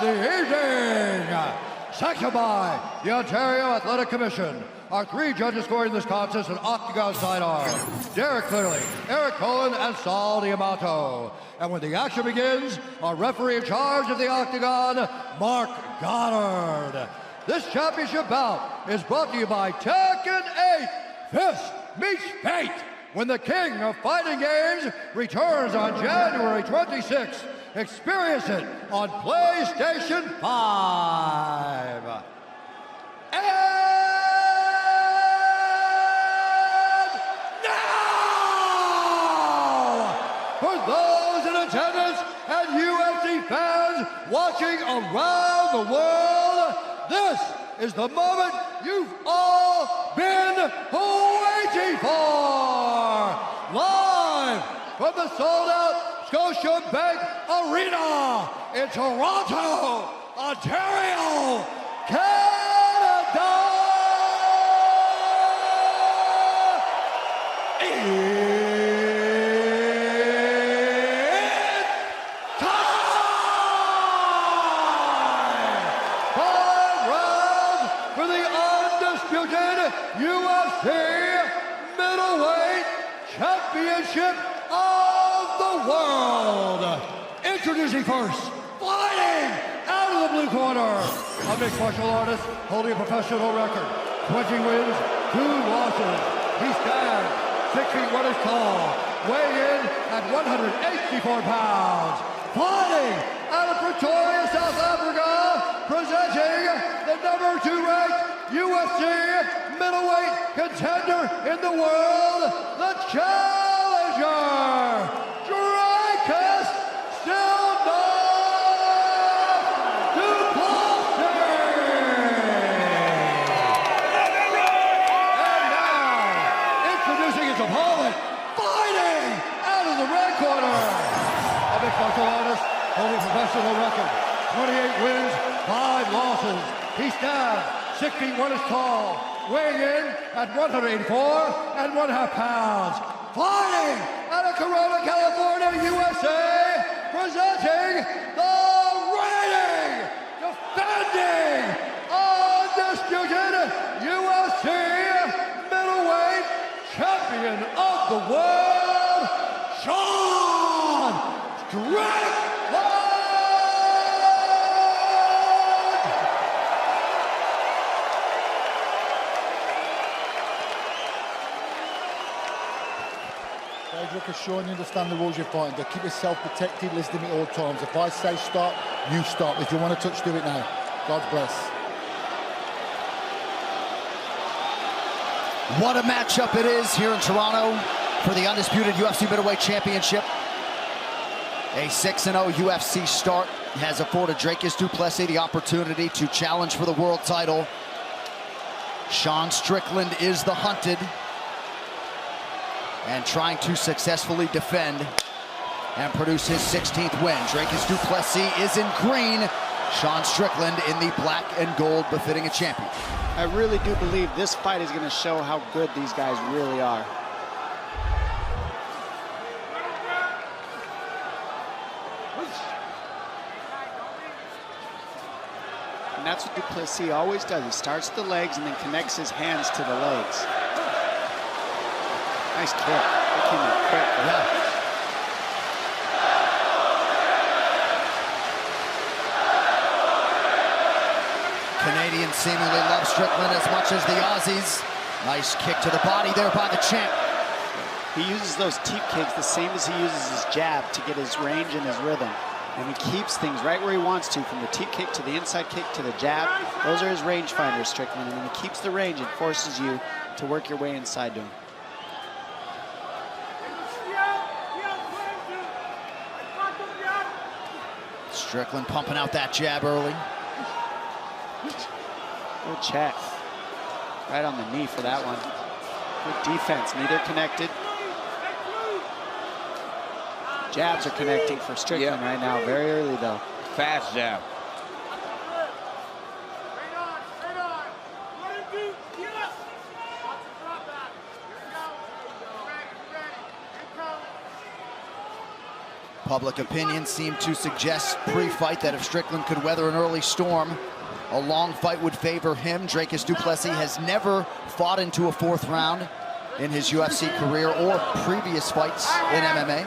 the evening. Sanctioned by the Ontario Athletic Commission. Our three judges scoring this contest: an octagon sidearm, Derek Clearly, Eric Cohen, and Saul Diamato. And when the action begins, our referee in charge of the octagon, Mark Goddard. This championship bout is brought to you by Tekken 8. Fist meets fate when the king of fighting games returns on January 26th. Experience it on PlayStation 5. And now, for those in attendance and UFC fans watching around the world, this is the moment you've all been waiting for. Live from the sold-out Scotiabank Arena in Toronto, Ontario, Canada. It's time! 5 rounds for the undisputed UFC Middleweight Championship of the world. Introducing first, fighting out of the blue corner, a mixed martial artist holding a professional record, 20 wins, 2 losses. He stands 6 feet 1 inch tall, weighing in at 184 pounds. Fighting out of Pretoria, South Africa, presenting the #2 ranked UFC middleweight contender in the world, the challenger, Dricus du Plessis. And now, introducing his opponent, fighting out of the red corner, a mixed martial artist holding a professional record, 28 wins, 5 losses. He stands 6 feet 1 inch tall, weighing in at 184 1/2 pounds. Fighting out of Corona, California, USA, presenting the reigning, defending, undisputed UFC middleweight champion of the world, Sean Strickland. Dricus, Sean, you understand the rules you're fighting. To keep yourself protected, listen to me all times. If I say stop, you stop. If you want to touch, do it now. God bless. What a matchup it is here in Toronto for the undisputed UFC Middleweight Championship. A 6-0 UFC start has afforded Dricus du Plessis the opportunity to challenge for the world title. Sean Strickland is the hunted, and trying to successfully defend and produce his 16th win. Dricus du Plessis is in green, Sean Strickland in the black and gold, befitting a champion. I really do believe this fight is going to show how good these guys really are. And that's what du Plessis always does. He starts the legs and then connects his hands to the legs. Nice kick. That came out quick. Yeah. Canadians seemingly love Strickland as much as the Aussies. Nice kick to the body there by the champ. He uses those teep kicks the same as he uses his jab to get his range and his rhythm. And he keeps things right where he wants to, from the teep kick to the inside kick to the jab. Those are his range finders, Strickland. And when he keeps the range, it forces you to work your way inside to him. Strickland pumping out that jab early. Good check. Right on the knee for that one. Good defense, neither connected. Jabs are connecting for Strickland right now, very early though. Fast jab. Public opinion seemed to suggest pre-fight that if Strickland could weather an early storm, a long fight would favor him. Dricus du Plessis has never fought into a fourth round in his UFC career or previous fights in MMA.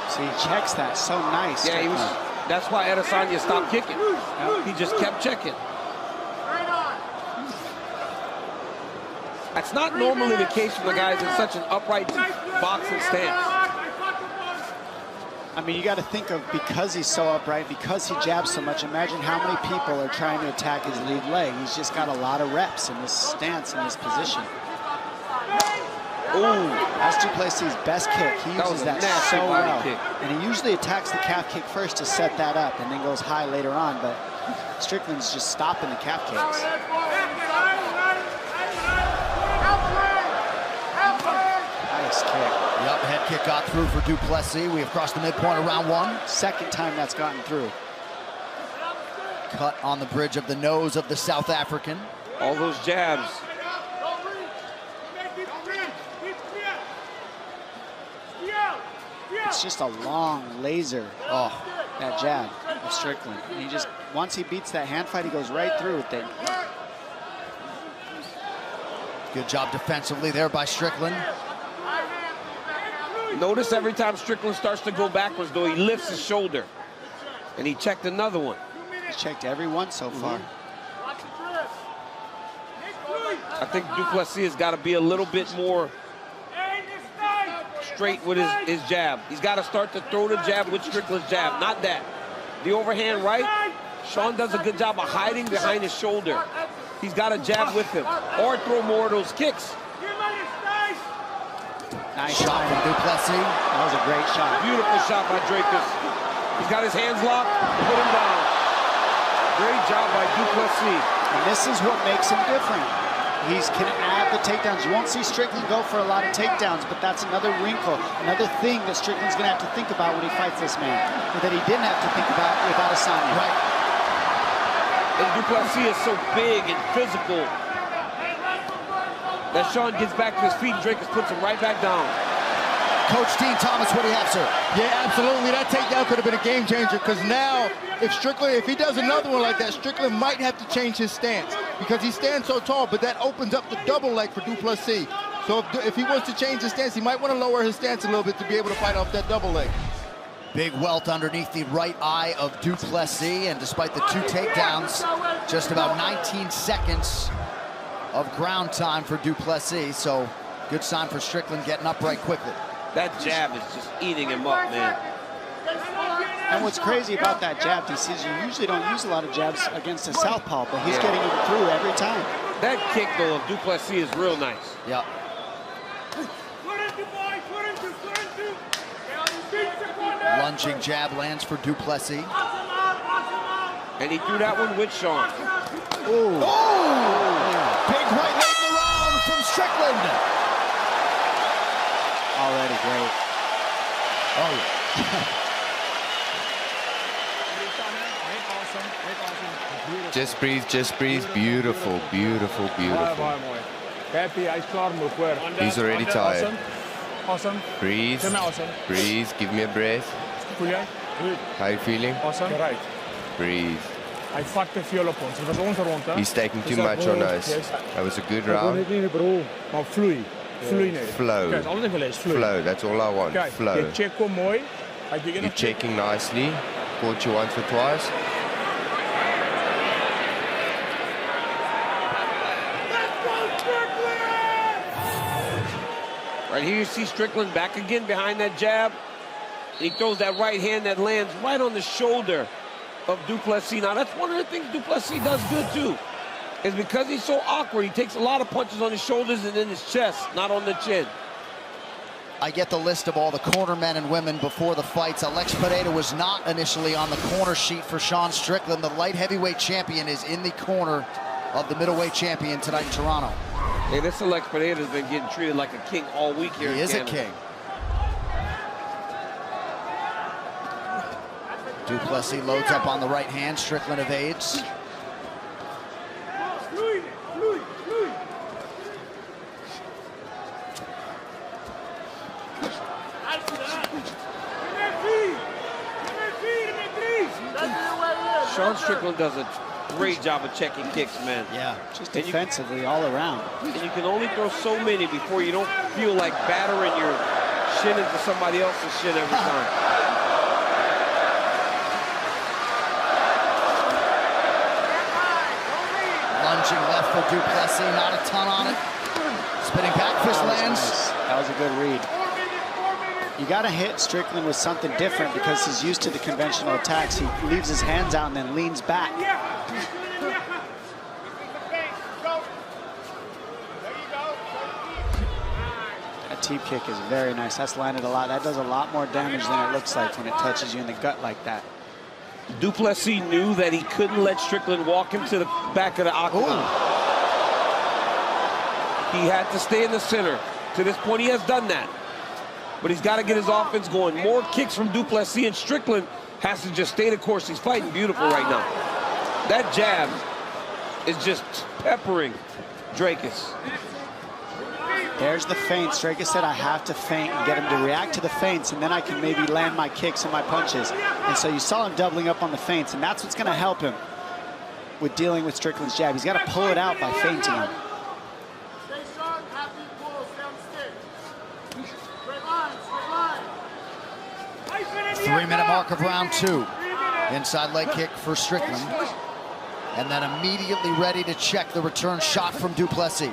So he checks that so nice. Yeah, that's why Adesanya stopped kicking. He just kept checking. That's not normally the case for the guys in such an upright boxing stance. I mean, you got to think of, because he's so upright, because he jabs so much, imagine how many people are trying to attack his lead leg. He's just got a lot of reps in this stance, in this position. Ooh, that's du Plessis' best kick. He uses that so well. And he usually attacks the calf kick first to set that up and then goes high later on, but Strickland's just stopping the calf kicks. Nice kick. Yep, head kick got through for du Plessis. We have crossed the midpoint of round one. Second time that's gotten through. Cut on the bridge of the nose of the South African. All those jabs. It's just a long laser. Oh, that jab of Strickland. And he just, once he beats that hand fight, he goes right through with it. Good job defensively there by Strickland. Notice every time Strickland starts to go backwards, though, he lifts his shoulder. And he checked another one. He's checked every one so far. I think du Plessis has got to be a little bit more straight with his jab. He's got to start to throw the jab with Strickland's jab, not that. The overhand right, Sean does a good job of hiding behind his shoulder. He's got to jab with him or throw more of those kicks. Nice shot from du Plessis. That was a great shot. Beautiful shot by Dricus. He's got his hands locked, put him down. Great job by du Plessis. And this is what makes him different. He can add the takedowns. You won't see Strickland go for a lot of takedowns, but that's another wrinkle, another thing that Strickland's going to have to think about when he fights this man, that he didn't have to think about with Adesanya. Right. And du Plessis is so big and physical that Sean gets back to his feet and Dricus puts him right back down. Coach Dean Thomas, what do you have, sir? Yeah, absolutely. That takedown could have been a game changer, because now if he does another one like that, Strickland might have to change his stance because he stands so tall, but that opens up the double leg for du Plessis. So if he wants to change his stance, he might want to lower his stance a little bit to be able to fight off that double leg. Big welt underneath the right eye of du Plessis, and despite the 2 takedowns, just about 19 seconds of ground time for du Plessis, so good sign for Strickland getting upright quickly. That jab is just eating him up, man. And what's crazy about that jab, DC, is you usually don't use a lot of jabs against a southpaw, but he's getting it through every time. That kick, though, of du Plessis is real nice. Yep. Lunging jab lands for du Plessis. And he threw that one with Sean. Ooh. Oh! Big right leg in the round from Strickland. Already great. Oh, Just breathe, just breathe. Beautiful, beautiful, beautiful. He's already tired. Awesome. Breathe, breathe, give me a breath. How are you feeling? Right. Breathe. Hij vakte veel op ons. Het was onze ronde. He's taking too much on us. That was a good round. Maar vloei. Vloei niet. Flow. Kijk, alles even lezen. Vloei. Flow, that's all I want. Kijk, Flow. je check komt mooi. You're checking nicely. Caught you once or twice. Right here you see Strickland back again behind that jab. He throws that right hand that lands right on the shoulder of du Plessis. Now that's one of the things du Plessis does good too, is because he's so awkward, he takes a lot of punches on his shoulders and in his chest, not on the chin. I get the list of all the corner men and women before the fights. Alex Pereira was not initially on the corner sheet for Sean Strickland. The light heavyweight champion is in the corner of the middleweight champion tonight in Toronto. Hey, this Alex Pereira has been getting treated like a king all week here in Canada. He is a king. Du Plessis loads up on the right hand. Strickland evades. Sean Strickland does a great job of checking kicks, man. Yeah, just defensively all around. And you can only throw so many before you don't feel like battering your shin into somebody else's shin every time. Lunging left for Du Plessis, not a ton on it. Spinning back fist lands. Nice. That was a good read. You got to hit Strickland with something different because he's used to the conventional attacks. He leaves his hands out and then leans back. That teep kick is very nice. That's landed a lot. That does a lot more damage than it looks like when it touches you in the gut like that. Du Plessis knew that he couldn't let Strickland walk him to the back of the octagon. He had to stay in the center. To this point, he has done that. But he's got to get his offense going. More kicks from Du Plessis, and Strickland has to just stay the course. He's fighting beautiful right now. That jab is just peppering Dricus. There's the feint. Dricus said, I have to feint and get him to react to the feints, and then I can maybe land my kicks and my punches. And so you saw him doubling up on the feints, and that's what's going to help him with dealing with Strickland's jab. He's got to pull it out by feinting him. 3-minute mark of round 2. Inside leg kick for Strickland. And then immediately ready to check the return shot from Du Plessis.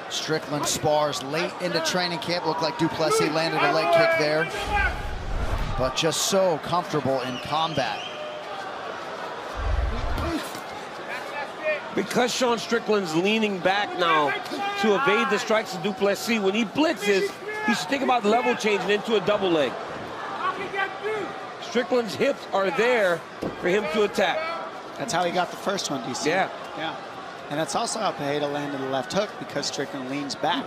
Strickland spars late into training camp. Looked like Du Plessis landed a leg kick there, but just so comfortable in combat. Because Sean Strickland's leaning back now to evade the strikes of Du Plessis, when he blitzes, he should think about level changing into a double leg. Strickland's hips are there for him to attack. That's how he got the first one, DC. Yeah. Yeah. And that's also how Pereira landed the left hook, because Strickland leans back.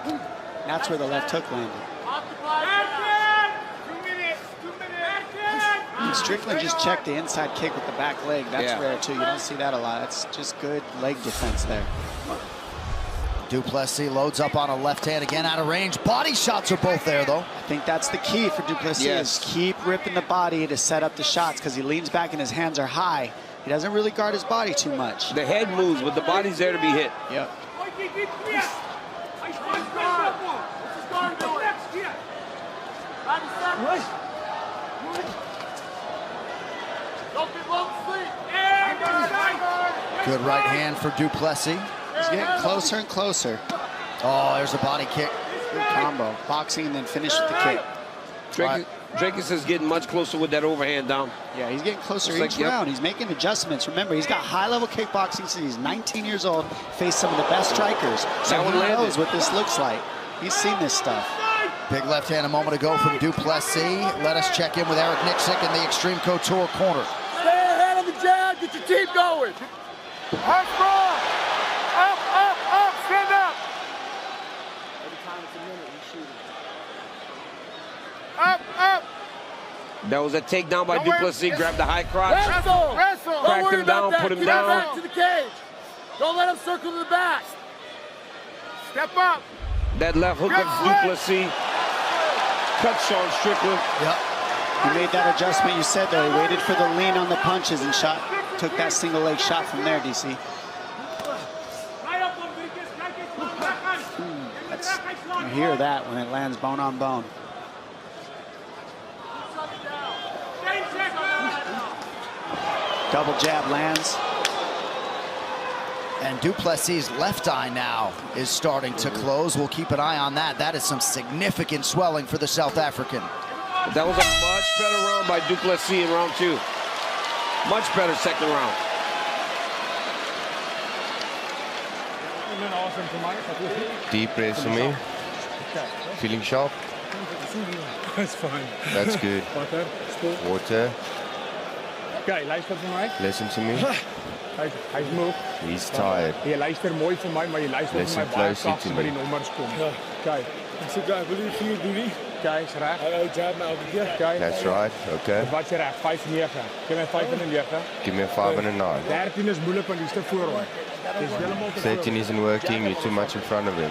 That's where the left hook landed. And Strickland just checked the inside kick with the back leg. That's rare too. You don't see that a lot. It's just good leg defense there. Du Plessis loads up on a left hand again, out of range. Body shots are both there though. I think that's the key for Du Plessis. Is keep ripping the body to set up the shots, because he leans back and his hands are high. He doesn't really guard his body too much. The head moves, but the body's there to be hit. Yep. Good right hand for Du Plessis. He's getting closer and closer. Oh, there's a body kick. Good combo. Boxing and then finish with the kick. Dricus is getting much closer with that overhand down. Yeah, he's getting closer each round. He's making adjustments. Remember, he's got high-level kickboxing since he's 19 years old, faced some of the best strikers. So he knows what this looks like. He's seen this stuff. Big left hand a moment ago from Du Plessis. Let us check in with Eric Nixick in the Extreme Couture corner. Stay ahead of the jab. Get your team going. High front. Up, up, up. Stand up. Every time it's a minute, he's shooting. Up, up. That was a takedown by Du Plessis. Grabbed the high crotch. Wrestle. Cracked him down, put him down. Back to the cage. Don't let him circle to the back. Step up. That left hook of Du Plessis cut Sean Strickland. Yep. He made that adjustment you said there. He waited for the lean on the punches and took that single leg shot from there, DC. You hear that when it lands bone on bone. Double jab lands. And Du Plessis' left eye now is starting to close. We'll keep an eye on that. That is some significant swelling for the South African. That was a much better round by Du Plessis in round 2. Much better second round. Deep breaths for me. Feeling sharp? That's fine. That's good. Water. Kijk, luister voor mij. Listen to me. Hij is moe. He's tired. Je luistert mooi voor mij, maar je luistert voor mij Listen baie closely zacht to met me. die nommers kom. Kijk. Ik zeg, wil je 4 doen? Kijk, is recht. Jab me elke keer. Kijk. That's right. Okay. Wat je recht, 5-9. Give me 5-9. Give me a 5 and a 9. 13 is moeilijk, want die is te voorwaarts. Die is helemaal te 13 isn't working. You're too much in front of him.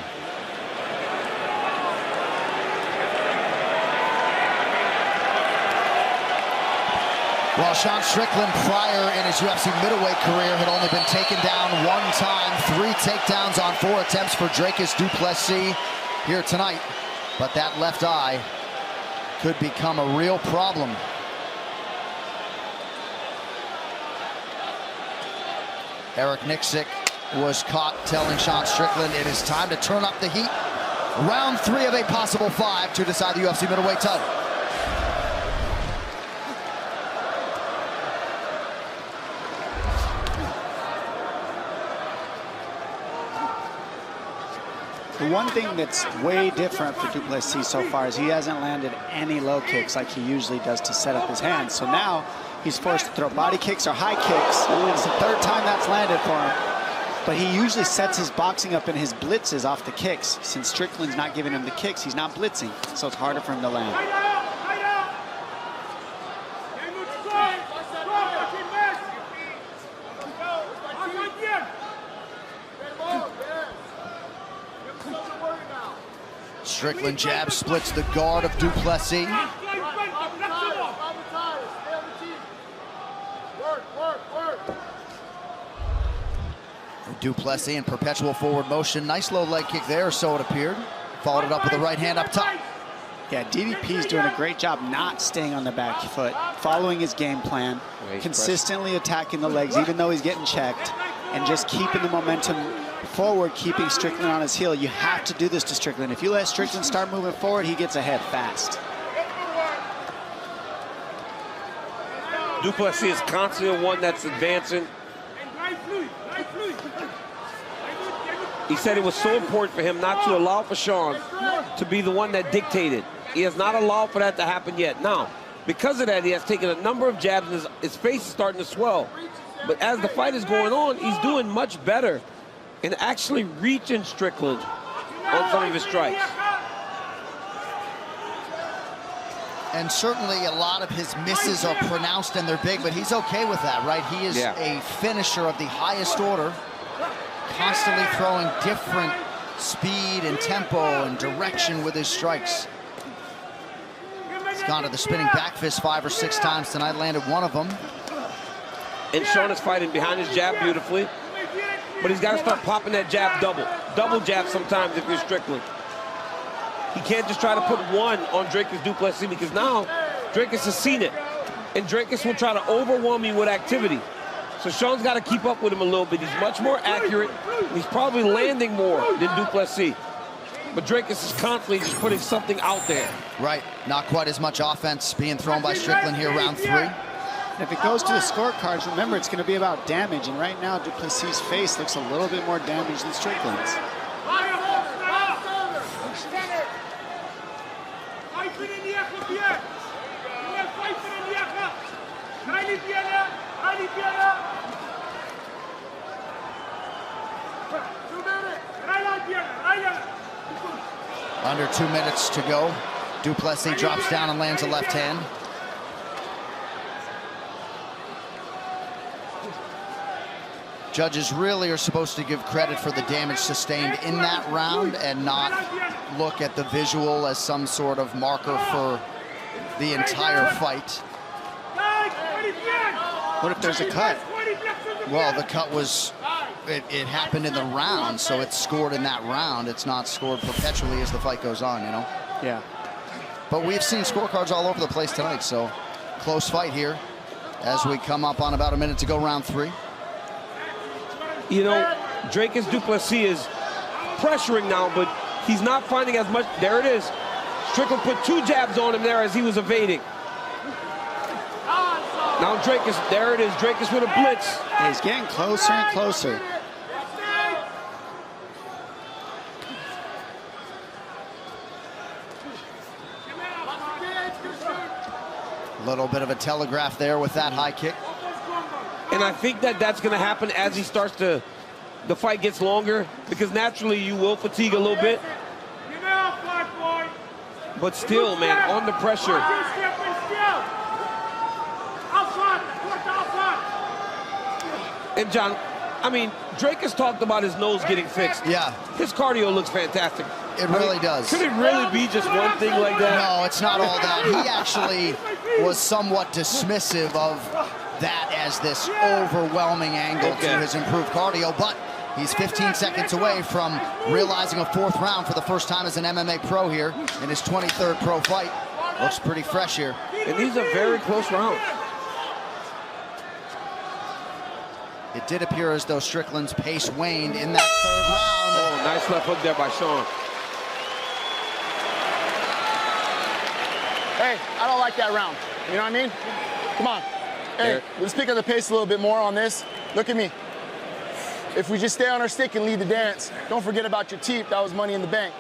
Well, Sean Strickland, prior in his UFC middleweight career, had only been taken down one time. 3 takedowns on 4 attempts for Dricus du Plessis here tonight. But that left eye could become a real problem. Eric Nixick was caught telling Sean Strickland it is time to turn up the heat. Round 3 of a possible 5 to decide the UFC middleweight title. The one thing that's way different for du Plessis so far is he hasn't landed any low kicks like he usually does to set up his hands. So now he's forced to throw body kicks or high kicks. It's the 3rd time that's landed for him. But he usually sets his boxing up in his blitzes off the kicks. Since Strickland's not giving him the kicks, he's not blitzing. So it's harder for him to land. Strickland jab splits the guard of du Plessis. Du Plessis in perpetual forward motion. Nice low leg kick there, so it appeared. Followed it up with a right hand up top. Yeah, DDP's doing a great job not staying on the back foot, following his game plan, consistently attacking the legs, even though he's getting checked, and just keeping the momentum forward, keeping Strickland on his heel. You have to do this to Strickland. If you let Strickland start moving forward, he gets ahead fast. Du Plessis is constantly one that's advancing. He said it was so important for him not to allow for Sean to be the one that dictated. He has not allowed for that to happen yet. Now, because of that, he has taken a number of jabs, and his face is starting to swell. But as the fight is going on, he's doing much better and actually reaching Strickland on some of his strikes. And certainly a lot of his misses are pronounced and they're big, but he's okay with that, right? He is a finisher of the highest order, constantly throwing different speed and tempo and direction with his strikes. He's gone to the spinning back fist 5 or 6 times tonight, landed one of them. And Sean is fighting behind his jab beautifully. But he's got to start popping that jab double jab sometimes if you're Strickland. He can't just try to put one on Dricus du Plessis, because now Dricus has seen it. And Dricus will try to overwhelm you with activity. So Sean's got to keep up with him a little bit. He's much more accurate. He's probably landing more than du Plessis. But Dricus is constantly just putting something out there. Right, not quite as much offense being thrown by Strickland here, round 3. If it goes to the scorecards, remember, it's going to be about damage. And right now, du Plessis' face looks a little bit more damaged than Strickland's. Under 2 minutes to go. Du Plessis drops down and lands a left hand. Judges really are supposed to give credit for the damage sustained in that round and not look at the visual as some sort of marker for the entire fight. What if there's a cut? Well, the cut was, it happened in the round, so it's scored in that round. It's not scored perpetually as the fight goes on, you know? Yeah. But we've seen scorecards all over the place tonight, so close fight here as we come up on about a minute to go, round 3. You know, Dricus du Plessis is pressuring now, but he's not finding as much. There it is. Strickland put 2 jabs on him there as he was evading. Now Dricus, there it is. Dricus with a blitz. Yeah, he's getting closer and closer. A little bit of a telegraph there with that high kick. And I think that that's going to happen as he starts to, the fight gets longer, because naturally you will fatigue a little bit. But still, man, on the pressure. And John, I mean, Drake has talked about his nose getting fixed. Yeah. His cardio looks fantastic. It really does. Could it really be just one thing like that? No, it's not all that. He actually was somewhat dismissive of that as this overwhelming angle to his improved cardio, but he's 15 seconds away from realizing a 4th round for the first time as an MMA pro here in his 23rd pro fight. Looks pretty fresh here. And these are very close rounds. It did appear as though Strickland's pace waned in that 3rd round. Oh, nice left hook there by Sean. Hey, I don't like that round. You know what I mean? Come on. Hey, let's pick up the pace a little bit more on this. Look at me. If we just stay on our stick and lead the dance, don't forget about your teeth. That was money in the bank.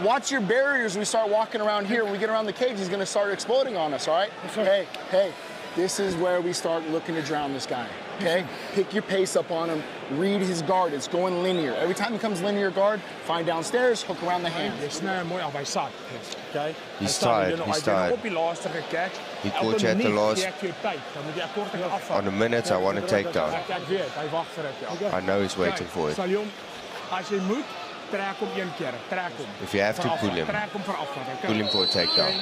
Watch your barriers when we start walking around here. When we get around the cage, he's going to start exploding on us, all right? Hey, this is where we start looking to drown this guy, okay? Pick your pace up on him. Read his guard. It's going linear. Every time he comes linear guard, find downstairs, hook around the hand. Je snijdt mooi af, hij zat. Okay? He's tired, he's tired. Op die laatste gekijk. He caught you at the last. On the minutes, I want to take down. Kijk weer, hij wacht voor het. I know he's waiting for it. Saljon, als je moet, trek hem 1 keer. Trek hem. If you have to pull him, Trek hem voor afvallen. pull him for a takedown.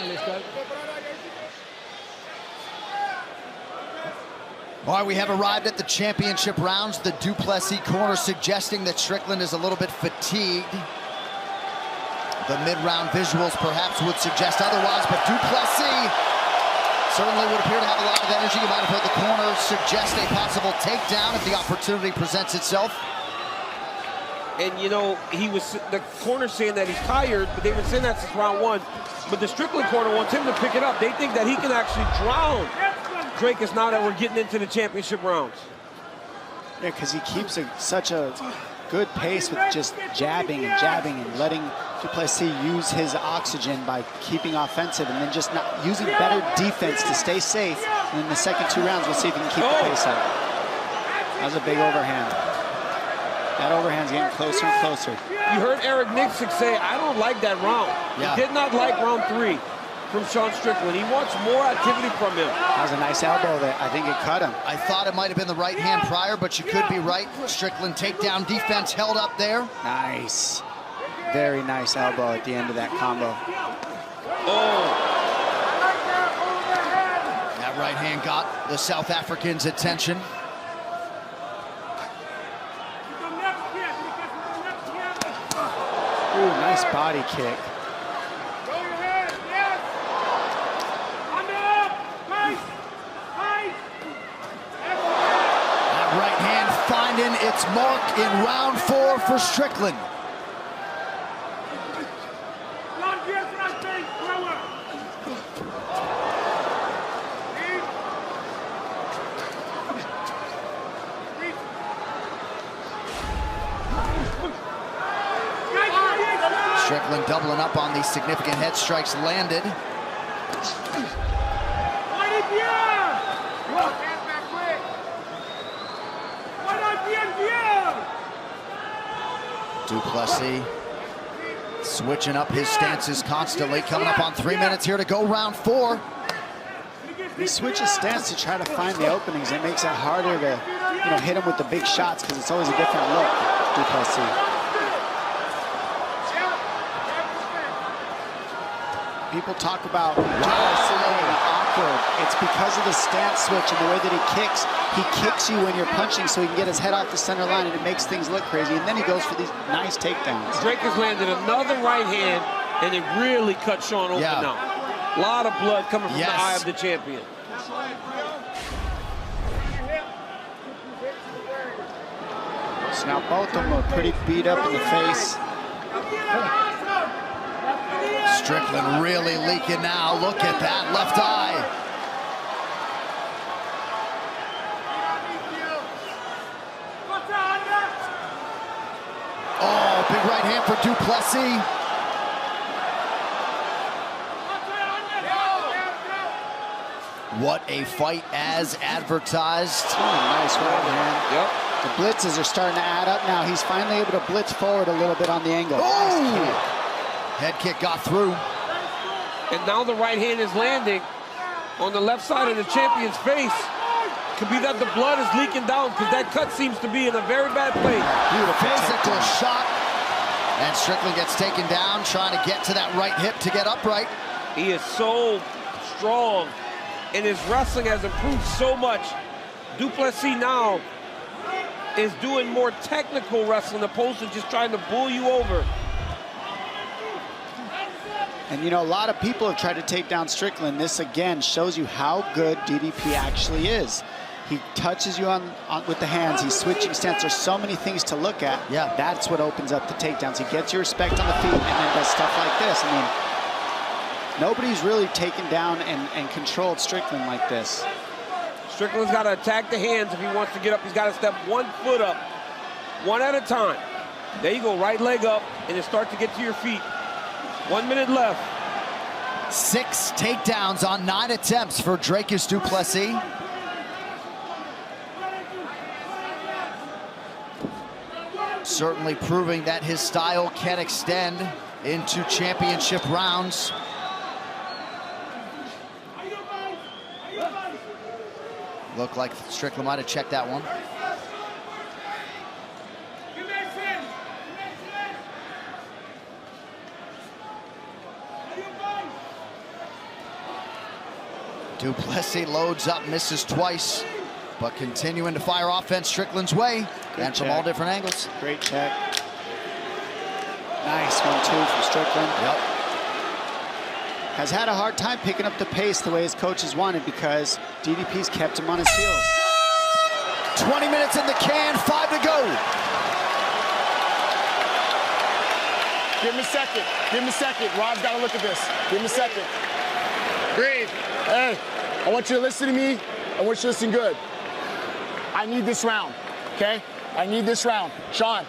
All right, we have arrived at the championship rounds. The du Plessis corner suggesting that Strickland is a little bit fatigued. The mid-round visuals perhaps would suggest otherwise, but du Plessis certainly would appear to have a lot of energy. You might have heard the corner suggest a possible takedown if the opportunity presents itself. And you know, the corner saying that he's tired, but they've been saying that since round 1. But the Strickland corner wants him to pick it up. They think that he can actually drown Dricus now that we're getting into the championship rounds. Yeah, because he keeps such a good pace with just jabbing and letting du Plessis use his oxygen by keeping offensive and then just not using better defense to stay safe. And in the second 2 rounds, we'll see if he can keep the pace up. That was a big overhand. That overhand's getting closer and closer. You heard Eric Nixon say, I don't like that round. Yeah. He did not like round 3 from Sean Strickland. He wants more activity from him. That was a nice elbow that I think it cut him. I thought it might have been the right hand prior, but you could be right. Strickland takedown defense held up there. Nice. Very nice elbow at the end of that combo. Oh. That right hand got the South African's attention. Ooh, nice body kick. That right hand finding its mark in round 4 for Strickland. Strickland doubling up on these significant head strikes landed. Du Plessis switching up his stances constantly, coming up on 3 minutes here to go round 4. He switches stance to try to find the openings. It makes it harder to, hit him with the big shots because it's always a different look, Du Plessis. People talk about awkward. It's because of the stance switch and the way that he kicks. He kicks you when you're punching so he can get his head off the center line, and it makes things look crazy. And then he goes for these nice takedowns. Drake has landed another right hand, and it really cut Sean open now. A lot of blood coming from the eye of the champion. So now both of them are pretty beat up in the face. Strickland really leaking now. Look at that left eye. Oh, big right hand for du Plessis. What a fight as advertised. Oh, nice right hand. Yep. The blitzes are starting to add up now. He's finally able to blitz forward a little bit on the angle. Oh! Head kick got through. And now the right hand is landing on the left side of the champion's face. Could be that the blood is leaking down because that cut seems to be in a very bad place. Beautiful physical shot. And Strickland gets taken down, trying to get to that right hip to get upright. He is so strong, and his wrestling has improved so much. Du Plessis now is doing more technical wrestling opposed to just trying to bull you over. And you know, a lot of people have tried to take down Strickland. This again shows you how good DDP actually is. He touches you with the hands. He's switching stance. There's so many things to look at. Yeah. That's what opens up the takedowns. He gets your respect on the feet and then does stuff like this. I mean, nobody's really taken down and controlled Strickland like this. Strickland's got to attack the hands if he wants to get up. He's got to step 1 foot up, one at a time. There you go, right leg up, and then start to get to your feet. 1 minute left. 6 takedowns on 9 attempts for Dricus du Plessis. Certainly proving that his style can extend into championship rounds. Looked like Strickland might have checked that one. Du Plessis loads up, misses twice, but continuing to fire offense Strickland's way, and from all different angles. Great check. Nice 1-2 from Strickland. Yep. Has had a hard time picking up the pace the way his coaches wanted because DDP's kept him on his heels. 20 minutes in the can, 5 to go. Give him a second. Give him a second. Rod's got to look at this. Give him a second. Breathe. Hey, I want you to listen to me. I want you to listen good. I need this round, okay? I need this round. Sean,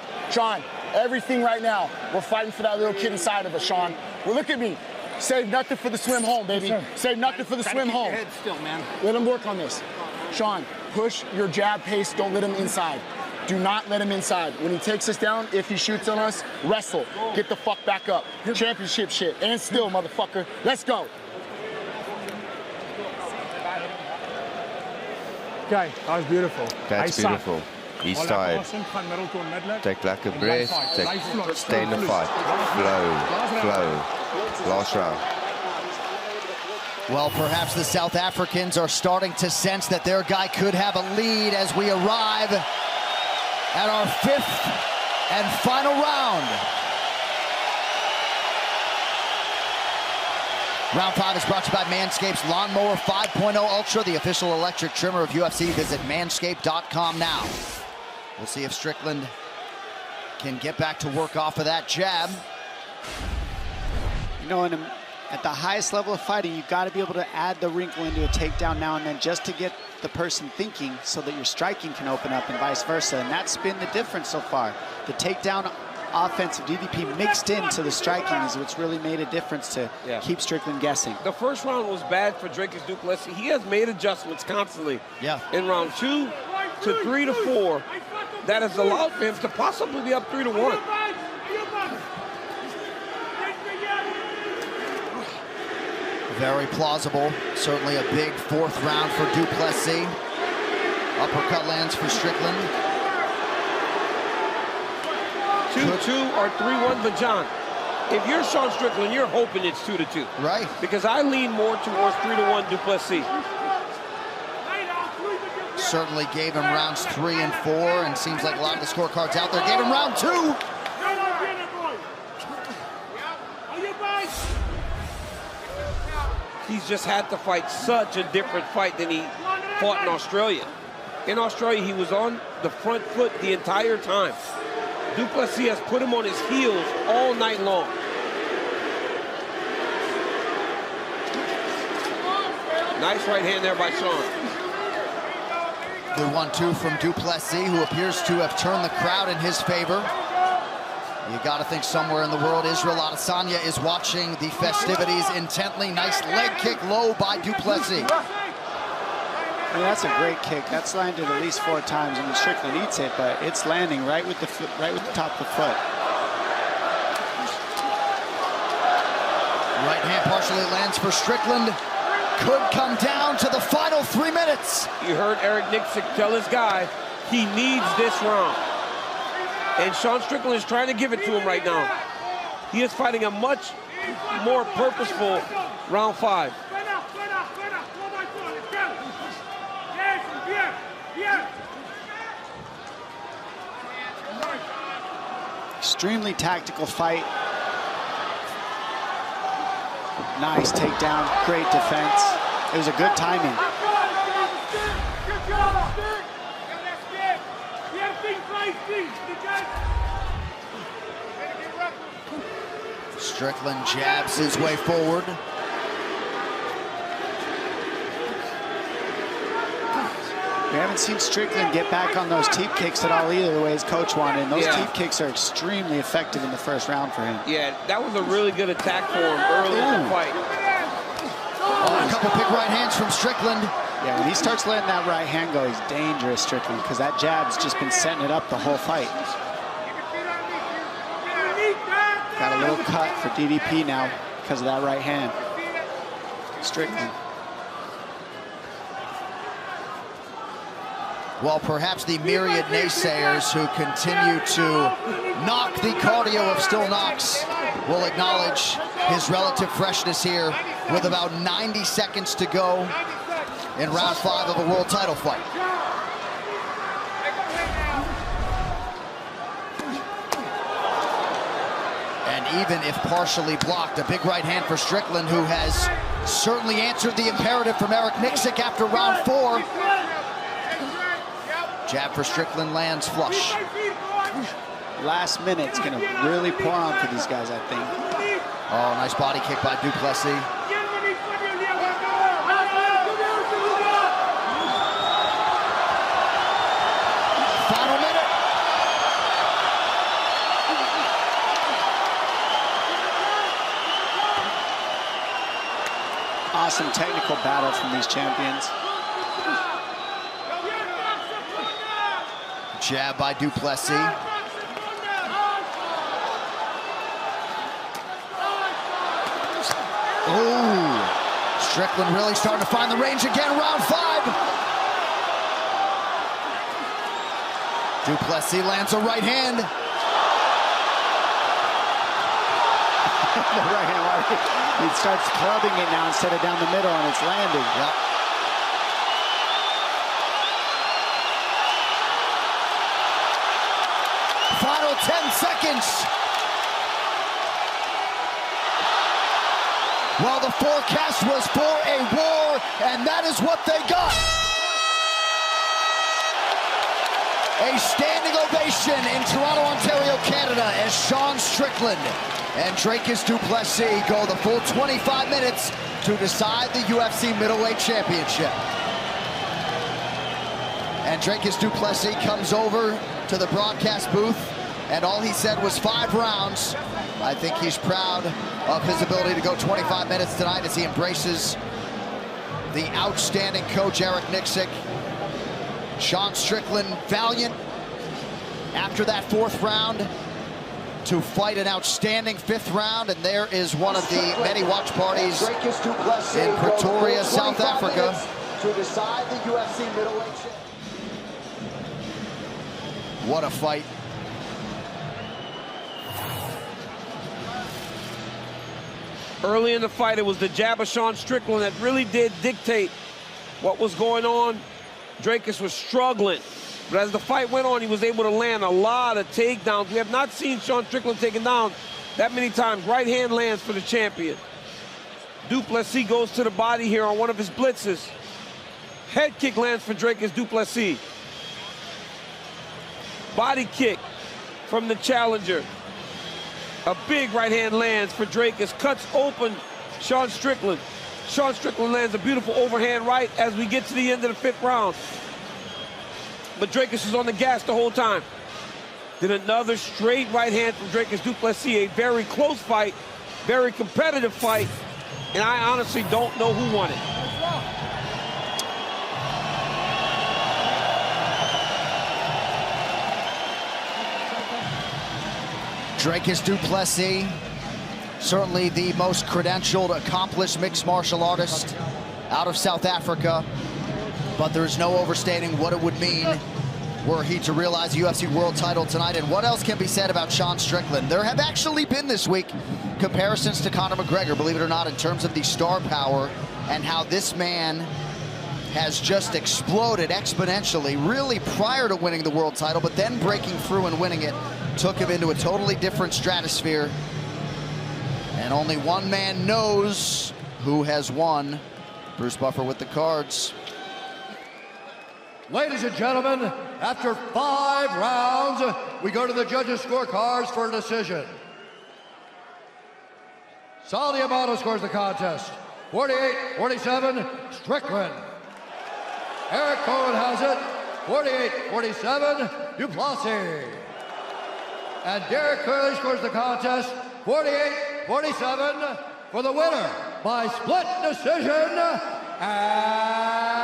everything right now, we're fighting for that little kid inside of us, Sean. Well, look at me. Save nothing for the swim home, baby. Yes, save nothing for the swim home. Your head still, man. Let him work on this. Sean, push your jab pace. Don't let him inside. Do not let him inside. When he takes us down, if he shoots on us, wrestle. Get the fuck back up. Championship shit. And still, motherfucker. Let's go. Okay, that was beautiful. That's beautiful. He's tired. Take like a breath. Stay in the fight. Flow. Last round. Well, perhaps the South Africans are starting to sense that their guy could have a lead as we arrive at our 5th and final round. Round 5 is brought to you by Manscaped's Lawnmower 5.0 Ultra, the official electric trimmer of UFC. Visit manscaped.com now. We'll see if Strickland can get back to work off of that jab. You know, at the highest level of fighting, you've got to be able to add the wrinkle into a takedown now and then just to get the person thinking so that your striking can open up and vice versa. And that's been the difference so far. The takedown offense of DDP mixed into the striking is what's really made a difference to keep Strickland guessing. The first round was bad for Dricus du Plessis. He has made adjustments constantly. Yeah. In round 2 to 3 to 4, that has allowed for him to possibly be up 3-1. Very plausible. Certainly a big 4th round for du Plessis. Uppercut lands for Strickland. 2-2 or 3-1, but John, if you're Sean Strickland, you're hoping it's 2-2. Right. Because I lean more towards 3-1 du Plessis. Certainly gave him rounds 3 and 4, and seems like a lot of the scorecards out there gave him round 2. He's just had to fight such a different fight than he fought in Australia. In Australia, he was on the front foot the entire time. Du Plessis has put him on his heels all night long. Nice right hand there by Sean. Good 1-2 from du Plessis, who appears to have turned the crowd in his favor. You got to think somewhere in the world, Israel Adesanya is watching the festivities intently. Nice leg kick low by du Plessis. I mean, that's a great kick. That's landed at least 4 times. I mean, Strickland eats it, but it's landing right with the foot, right with the top of the foot. Right hand partially lands for Strickland. Could come down to the final 3 minutes. You heard Eric Nixick tell his guy he needs this round. And Sean Strickland is trying to give it to him right now. He is fighting a much more purposeful round 5. Extremely tactical fight. Nice takedown, great defense. It was a good timing. Strickland jabs his way forward. We haven't seen Strickland get back on those teep kicks at all either, the way his coach wanted. And those teep kicks are extremely effective in the first round for him. Yeah, that was a really good attack for him early in the fight. Oh, a couple big right hands from Strickland. Yeah, when he starts letting that right hand go, he's dangerous, Strickland, because that jab's just been setting it up the whole fight. Got a little cut for DDP now because of that right hand. Strickland. Well, perhaps the myriad naysayers who continue to knock the cardio of Still Knox will acknowledge his relative freshness here with about 90 seconds to go in round 5 of a world title fight. And even if partially blocked, a big right hand for Strickland, who has certainly answered the imperative from Eric Nixick after round 4. Jab for Strickland lands flush. Last minute's gonna really pour on for these guys, I think. Oh, nice body kick by du Plessis. Final minute. Awesome technical battle from these champions. Jab by du Plessis. Oh, Strickland really starting to find the range again, round 5. Du Plessis lands a right hand. The right hand, he starts clubbing it now instead of down the middle, and it's landing. Yep. Final 10 seconds. Well, the forecast was for a war, and that is what they got. A standing ovation in Toronto, Ontario, Canada, as Sean Strickland and Dricus du Plessis go the full 25 minutes to decide the UFC Middleweight Championship. And Dricus du Plessis comes over to the broadcast booth, and all he said was 5 rounds. I think he's proud of his ability to go 25 minutes tonight as he embraces the outstanding coach, Eric Nixick. Sean Strickland, valiant after that 4th round to fight an outstanding 5th round, and there is one of the many watch parties in Pretoria, South Africa, to decide the UFC Middleweight Championship. What a fight. Early in the fight, it was the jab of Sean Strickland that really did dictate what was going on. Dricus was struggling, but as the fight went on, he was able to land a lot of takedowns. We have not seen Sean Strickland taken down that many times. Right hand lands for the champion. Du Plessis goes to the body here on one of his blitzes. Head kick lands for Dricus du Plessis. Body kick from the challenger. A big right hand lands for Dricus, cuts open Sean Strickland. Sean Strickland lands a beautiful overhand right as we get to the end of the 5th round. But Dricus is on the gas the whole time. Then another straight right hand from Dricus du Plessis. A very close fight, very competitive fight, and I honestly don't know who won it. Dricus du Plessis Certainly the most credentialed, accomplished mixed martial artist out of South Africa. But there's no overstating what it would mean were he to realize a UFC world title tonight. And what else can be said about Sean Strickland? There have actually been this week comparisons to Conor McGregor, believe it or not, in terms of the star power and how this man has just exploded exponentially, really prior to winning the world title, but then breaking through and winning it took him into a totally different stratosphere. And only one man knows who has won. Bruce Buffer with the cards. Ladies and gentlemen, after 5 rounds, we go to the judges' scorecards for a decision. Sal Diamato scores the contest. 48-47, Strickland. Eric Cohen has it, 48-47, Du Plessis. And Derek Curley scores the contest, 48-47, for the winner by split decision. And